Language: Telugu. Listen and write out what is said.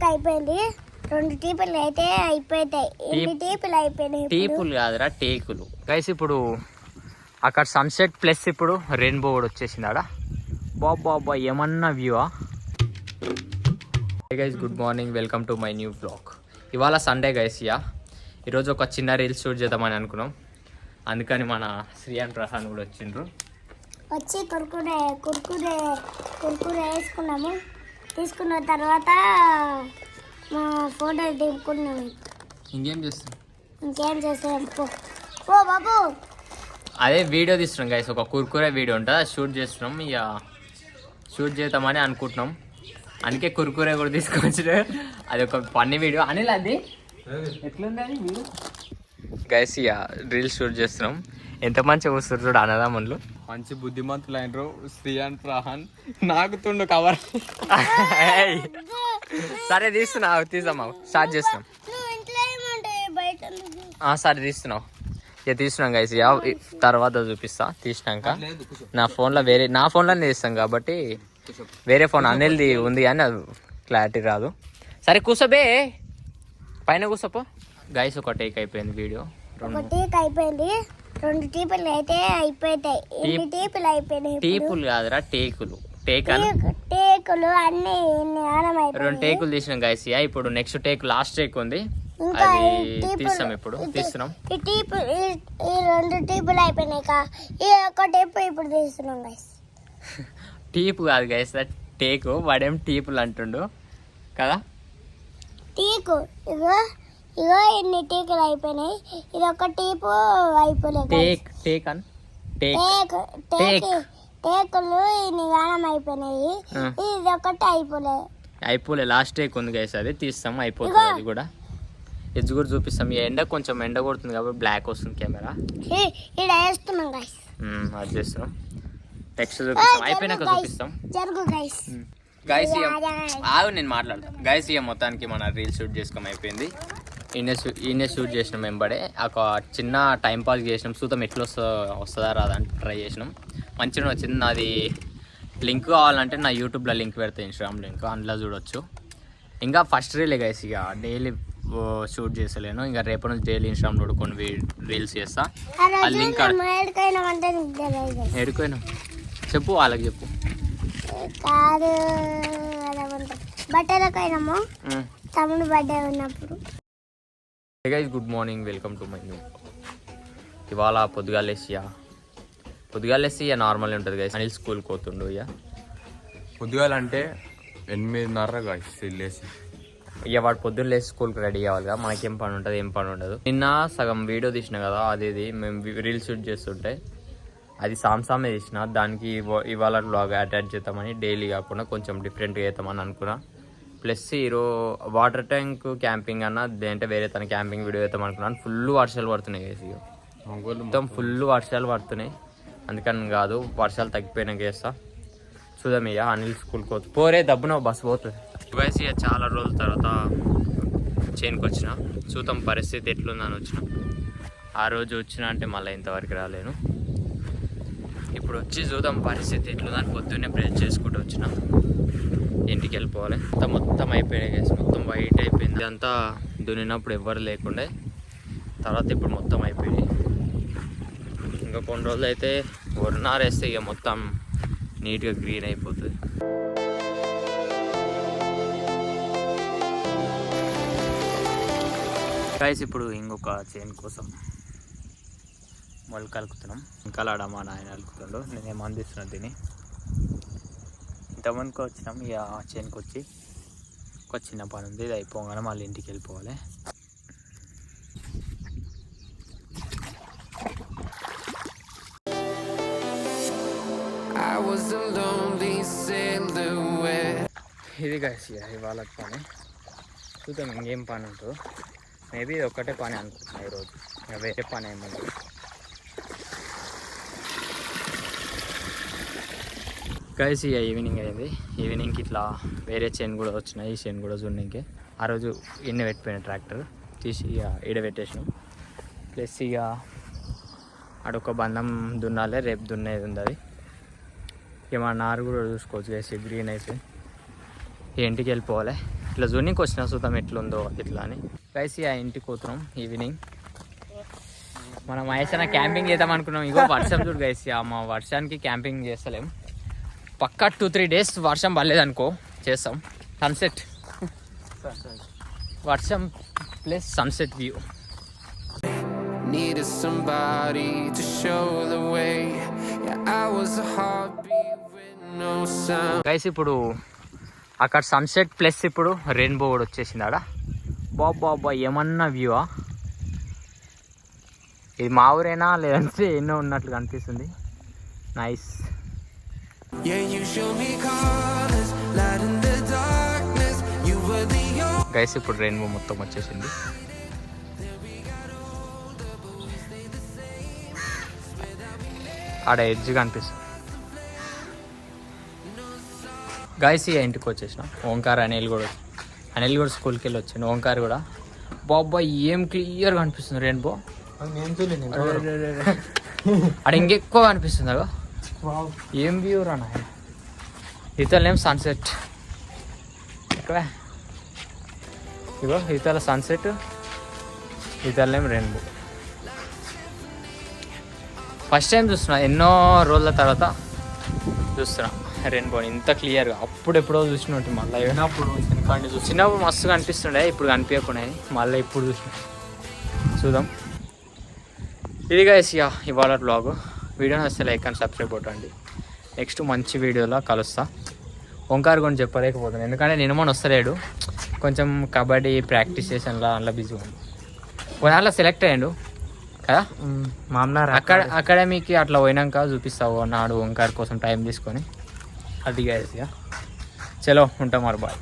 అయిపోయింది. 2 టీపులు అయితే అయిపోతాయి. ఎన్ని టీపులు అయిపోయినాయి? టీపులు కాదురా, టేకులు. గైస్ ఇప్పుడు అక్కడ సన్సెట్ ప్లస్ ఇప్పుడు రెయిన్బో కూడా వచ్చేసింది ఆడ. బాబా ఏమన్నా వ్యూవా. Guys good morning, welcome to my new blog. ఇవాళ సండే గైస్. ఈరోజు ఒక చిన్న రీల్స్ షూట్ చేద్దామని అనుకున్నాం. అందుకని మన శ్రీయాన్ ప్రసాద్ కూడా వచ్చిండ్రు. వచ్చి కుర్కురే వేసుకున్నాము. తీసుకున్న తర్వాత మా ఫోటో దింపుకున్నాము. ఇంకేం చేస్తాం ఓ బాబు, అదే వీడియో తీస్తున్నాం గైస్. ఒక కుర్కురే వీడియో ఉంటుంది, అది షూట్ చేస్తున్నాం. ఇక షూట్ చేద్దామని అనుకుంటున్నాం. అందుకే కుర్కురే కూడా తీసుకొచ్చిన. అది ఒక ఫన్నీ వీడియో. అనిల్ అది ఎట్లుంది అది వీడియో గైస్. ఇక రీల్స్ షూట్ చేస్తున్నాం. ఎంత మంచిగా వస్తారు చూడు అన్నదమ్ములు. మంచి బుద్ధిమంతులు అయినరు శ్రీయాన్ ప్రహాన్. నాకుతుండు కవర్. సరే తీస్తున్నావు స్టార్ట్ చేస్తున్నాం. సరే తీస్తున్నావు. ఇక తీస్తున్నాం గైస్. తర్వాత చూపిస్తా తీసినాక. నా ఫోన్లోనే తీస్తాం కాబట్టి వేరే ఫోన్ అనిల్ది ఉంది కానీ అది క్లారిటీ రాదు. సరే కూర్చోబే, పైన కూర్చోపో. గైస్ ఒక టేక్ అయిపోయింది వీడియో. 2 టీపులు అయితే అయిపోతాయి. ఎన్ని టీపులు అయిపోయినాయి? టీపులు కాదురా, టేకులు. టేకులు అన్ని 2 టేకులు తీసినాం గైస్. ఇప్పుడు నెక్స్ట్ టేక్, లాస్ట్ టేక్ ఉంది, అది తీస్తాం. ఇప్పుడు తీస్తున్నాం. ఈ 2 టీపులు అయిపోయినాయి. ఈ ఒక్క టేపు ఇప్పుడు తీస్తున్నాం గైస్. టీపు కాదు గైస్, టేకు. వాడేం టీపులు అంటుండు కదా. టీకు ఇగో ఎన్ని టీకులు అయిపోయినాయి. ఇది ఒక టీపు అయిపోలేదు. టేకులు ఇన్ని గానం అయిపోయినాయి. ఇది ఒకటి అయిపోలే. లాస్ట్ టేక్ ఉంది గైస్, అది తీస్తాం. అయిపోతుంది అది కూడా. ఎడ్జ్ కూడా చూపిస్తాం. కొంచెం ఎండ కొడుతుంది కాబట్టి బ్లాక్ వస్తుంది కెమెరా. ఇక్కడ వేస్తున్నాం గైస్. అది చేస్తున్నాం. టెక్స్ట్ చూపిస్తాం, అయిపోయినాక చూపిస్తాం. జరుగు గైస్. గైస్ నేను మాట్లాడతాను గైస్. మొత్తానికి మన రీల్ షూట్ చేసుకోవడం అయిపోయింది. ఈయన షూట్ చేసినాం. వెంబడే ఒక చిన్న టైం పాస్ చేసినాం. చూద్దాం ఎట్లా వస్తుందా రాదా అని ట్రై చేసినాం. మంచిగా వచ్చింది. నాది లింక్ కావాలంటే నా యూట్యూబ్లో లింక్ పెడతాను, ఇన్స్టాగ్రామ్ లింక్, అందులో చూడొచ్చు. ఇంకా ఫస్ట్ రీలే గైస్. ఇక డైలీ షూట్ చేసలేను. ఇంకా రేపటి నుంచి డైలీ ఇన్స్టాగ్రామ్లో కొన్ని రీల్స్ చేస్తా. ఆ లింక్ ఎడుకోయినా చెప్పు, వాళ్ళకి చెప్పు. బట్టలకైనాము తమ్ముడు బర్త్డే ఉన్నప్పుడు. Guys good morning, welcome to my new. ఇవాళ పొద్దుగాలేసి ఇక నార్మల్ ఉంటుంది గైస్. అనిల్ స్కూల్కి పోతుండు. పొద్దుగాలంటే 8:30 గైస్ లేసి. ఇక వాడు పొద్దున్న లేసి స్కూల్కి రెడీ అవ్వాలిగా. మనకేం పని ఉంటుంది, ఏం పని ఉండదు. నిన్న సగం వీడియో తీసిన కదా, అది మేము రీల్ షూట్ చేస్తుంటే అది సామ్సామే తీసిన. దానికి ఇవాళ బ్లాగ్ అటాచ్ చేద్దామని, డైలీ కాకుండా కొంచెం డిఫరెంట్గా చేద్దామని అనుకున్నా. ప్లస్ వాటర్ ట్యాంక్ క్యాంపింగ్ అన్న అంటే వేరే తన క్యాంపింగ్ వీడియో చేద్దాం అనుకున్నాను. ఫుల్ వర్షాలు పడుతున్నాయి గైస్. మొత్తం ఫుల్ వర్షాలు పడుతున్నాయి. అందుకని కాదు, వర్షాలు తగ్గిపోయినాక చేస్తా. చూద్దాం. ఇక అనిల్ స్కూల్కి పోతుంది. పోరే దబ్బున బస్సు పోతుంది గైస్. ఇక చాలా రోజుల తర్వాత చేనుకి వచ్చిన. చూద్దాం పరిస్థితి ఎట్లుందని వచ్చిన. ఆ రోజు వచ్చిన అంటే మళ్ళీ ఇంతవరకు రాలేను. ఇప్పుడు వచ్చి చూద్దాం పరిస్థితి ఎట్లుందని. పొద్దున్నే బ్రష్ చేసుకుంటూ వచ్చిన. ఇంటికి వెళ్ళిపోవాలి. మొత్తం అయిపోయినాయి గైస్. మొత్తం వైట్ అయిపోయింది. అంతా దున్నినప్పుడు ఎవ్వరు లేకుండే. తర్వాత ఇప్పుడు మొత్తం అయిపోయింది. ఇంకా కొన్ని రోజులు అయితే వరినారేస్తే ఇక మొత్తం నీట్గా గ్రీన్ అయిపోతుంది. గైస్ ఇప్పుడు ఇంకొక చైన్ కోసం మొదలు కలుపుతున్నాం. ఇంకా మా నాయన కలుపుతుండు, నేనేం అందిస్తున్నాను దీన్ని. ఇంతమందికి వచ్చినాం. ఇక చైన్కి వచ్చి ఒక చిన్న పని ఉంది, ఇది అయిపోగానే మళ్ళీ ఇంటికి వెళ్ళిపోవాలి. ఇది గైస్ ఇవాళ పని. చూద్దాం ఇంకేం పని ఉంటుందో. మేబీ ఇది ఒక్కటే పని అనుకుంటున్నా ఈరోజు. వేరే పని ఏముంది. గైస్ ఇక ఈవినింగ్ అయింది. ఈవినింగ్కి ఇట్లా వేరే చైన్ కూడా వచ్చినాయి. ఈ చైన్ కూడా చూడడానికి ఆ రోజు ఎన్ని పెట్టిపోయిన ట్రాక్టర్ తీసి ఇక ఈడ పెట్టేసినాం. ప్లస్ ఇక అడొక బంధం దున్నాలి, రేపు దున్నేది ఉంది. అది ఇక మా నారు కూడా చూసుకోవచ్చు గైస్. గ్రీన్ అయితే ఇంటికి వెళ్ళిపోవాలి. ఇట్లా జూనికి వచ్చిన చూద్దాం ఎట్లుందో ఇట్లా అని గైస్ ఆ ఇంటికి పోతున్నాం ఈవినింగ్. మనం మహేష్ క్యాంపింగ్ చేద్దాం అనుకున్నాం. ఇగో వర్షం చూడు గైస్, మా వర్షానికి క్యాంపింగ్ చేస్తలేం. పక్కా 2-3 days వర్షం పడలేదనుకో చేస్తాం. సన్సెట్ వర్షం plus sunset view. Needed somebody to show the way. Yeah, I was a heartbeat with no sound. Guys ఇప్పుడు అక్కడ సన్సెట్ ప్లస్ ఇప్పుడు రెయిన్బో కూడా వచ్చేసింది ఆడ. బాబా ఏమన్నా వ్యూవా. ఇది మా ఊరేనా లేదంటే ఎన్నో ఉన్నట్లు కనిపిస్తుంది. Nice. Yeah, you show me colors, light in the darkness. You were the only. Guys ఇప్పుడు రెయిన్బో మొత్తం వచ్చేసింది. ఆడ ఎడ్జ్ కనిపిస్తుంది. గైస్ ఈ ఇంటికి వచ్చేసిన. ఓంకార్ అనిల్ కూడా స్కూల్కి వెళ్ళి వచ్చిండు. ఓంకార్ కూడా బాబా ఏం క్లియర్గా కనిపిస్తుంది రెయిన్బో. ఆడ ఇంకెక్కువ కనిపిస్తుంది. అగో ఏం వ్యూ రా నాయన. ఇతలేం సన్సెట్ ఇక్కడ. ఇగో ఇతల సన్సెట్, ఇతలేం రెయిన్బో. ఫస్ట్ టైం చూస్తున్నా, ఎన్నో రోజుల తర్వాత చూస్తున్నా రెయిన్బోని ఇంత క్లియర్గా. అప్పుడు ఎప్పుడో చూసినట్టు మళ్ళీ చిన్నప్పుడు మస్తుగా అనిపిస్తుండే, ఇప్పుడు కనిపించకుండా మళ్ళీ ఇప్పుడు చూసిన. చూద్దాం. ఇది గైస్ ఇవాళ బ్లాగ్. వీడియో నచ్చితే లైక్ అండ్ సబ్స్క్రైబ్ కొట్టండి. నెక్స్ట్ మంచి వీడియోలో కలుస్తా. ఓంకార్ గురించి చెప్పలేకపోతున్నాను ఎందుకంటే నేను మొన్న వస్తలేడు. కొంచెం కబడ్డీ ప్రాక్టీస్ చేసాను, అందులో బిజీ ఉంది. కొన్నాళ్ళ సెలెక్ట్ అయ్యాడు కదా అకాడమీకి. అట్లా పోయినాక చూపిస్తావు నాడు ఓంకార్ కోసం టైం తీసుకొని. అది గైస్ చలో ఉంటాం మరి బాయ్.